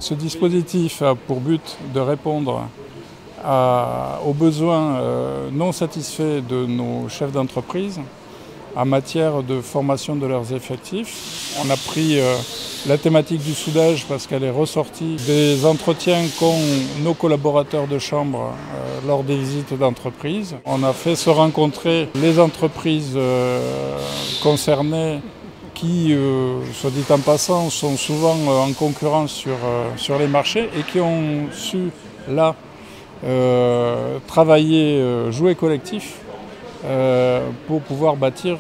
Ce dispositif a pour but de répondre aux besoins non satisfaits de nos chefs d'entreprise en matière de formation de leurs effectifs. On a pris la thématique du soudage parce qu'elle est ressortie des entretiens qu'ont nos collaborateurs de chambre lors des visites d'entreprise. On a fait se rencontrer les entreprises concernées qui, soit dit en passant, sont souvent en concurrence sur les marchés et qui ont su, là, travailler, jouer collectif pour pouvoir bâtir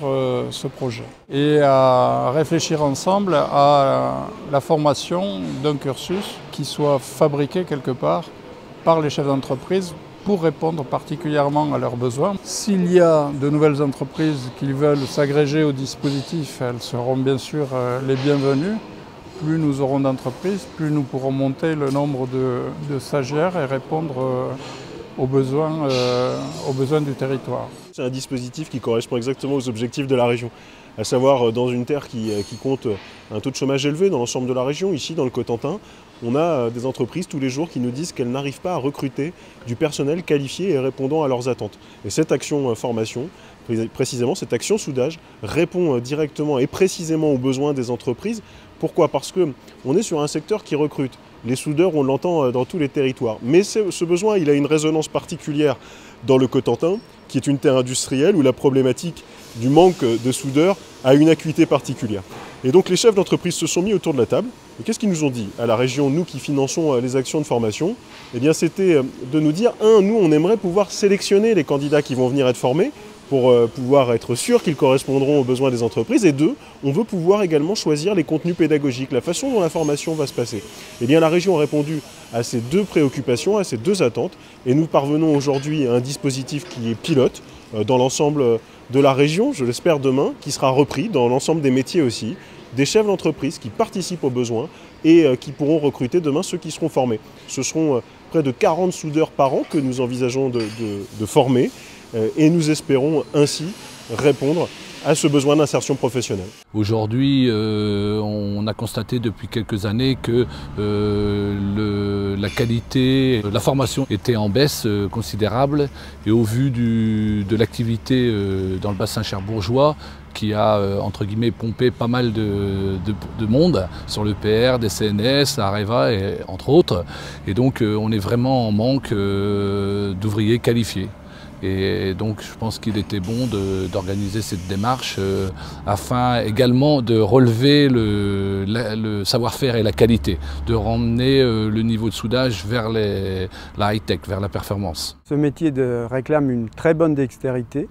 ce projet. Et à réfléchir ensemble à la formation d'un cursus qui soit fabriqué quelque part par les chefs d'entreprise pour répondre particulièrement à leurs besoins. S'il y a de nouvelles entreprises qui veulent s'agréger au dispositif, elles seront bien sûr les bienvenues. Plus nous aurons d'entreprises, plus nous pourrons monter le nombre de stagiaires et répondre aux besoins du territoire. C'est un dispositif qui correspond exactement aux objectifs de la région, à savoir dans une terre qui compte un taux de chômage élevé dans l'ensemble de la région, ici dans le Cotentin, on a des entreprises tous les jours qui nous disent qu'elles n'arrivent pas à recruter du personnel qualifié et répondant à leurs attentes. Et cette action formation, précisément cette action soudage, répond directement et précisément aux besoins des entreprises. Pourquoi? Parce qu'on est sur un secteur qui recrute. Les soudeurs, on l'entend dans tous les territoires. Mais ce besoin, il a une résonance particulière dans le Cotentin, qui est une terre industrielle où la problématique du manque de soudeurs a une acuité particulière. Et donc les chefs d'entreprise se sont mis autour de la table. Et qu'est-ce qu'ils nous ont dit à la région, nous qui finançons les actions de formation? Eh bien, c'était de nous dire, nous, on aimerait pouvoir sélectionner les candidats qui vont venir être formés pour pouvoir être sûr qu'ils correspondront aux besoins des entreprises. Et deux, on veut pouvoir également choisir les contenus pédagogiques, la façon dont la formation va se passer. Eh bien, la région a répondu à ces deux préoccupations, à ces deux attentes. Et nous parvenons aujourd'hui à un dispositif qui est pilote dans l'ensemble de la région, je l'espère demain, qui sera repris dans l'ensemble des métiers aussi, des chefs d'entreprise qui participent aux besoins et qui pourront recruter demain ceux qui seront formés. Ce seront près de 40 soudeurs par an que nous envisageons de former et nous espérons ainsi répondre à ce besoin d'insertion professionnelle. Aujourd'hui, on a constaté depuis quelques années que la qualité, la formation était en baisse considérable et au vu de l'activité dans le bassin cherbourgeois qui a entre guillemets pompé pas mal de monde sur le PR, des CNS, Areva et entre autres. Et donc on est vraiment en manque d'ouvriers qualifiés. Et donc je pense qu'il était bon d'organiser cette démarche afin également de relever le savoir-faire et la qualité, de ramener le niveau de soudage vers la high-tech, vers la performance. Ce métier réclame une très bonne dextérité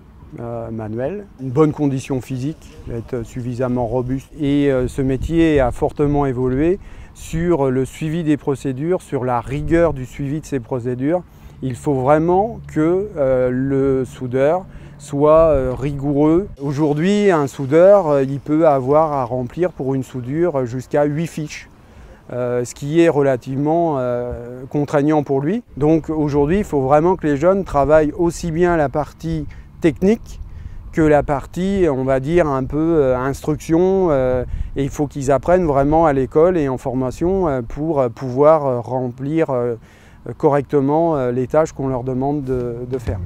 manuelle, une bonne condition physique, être suffisamment robuste. Et ce métier a fortement évolué sur le suivi des procédures, sur la rigueur du suivi de ces procédures. Il faut vraiment que le soudeur soit rigoureux. Aujourd'hui, un soudeur, il peut avoir à remplir pour une soudure jusqu'à 8 fiches, ce qui est relativement contraignant pour lui. Donc aujourd'hui, il faut vraiment que les jeunes travaillent aussi bien la partie technique que la partie, on va dire, un peu instruction. Et il faut qu'ils apprennent vraiment à l'école et en formation pour pouvoir remplir correctement les tâches qu'on leur demande de faire.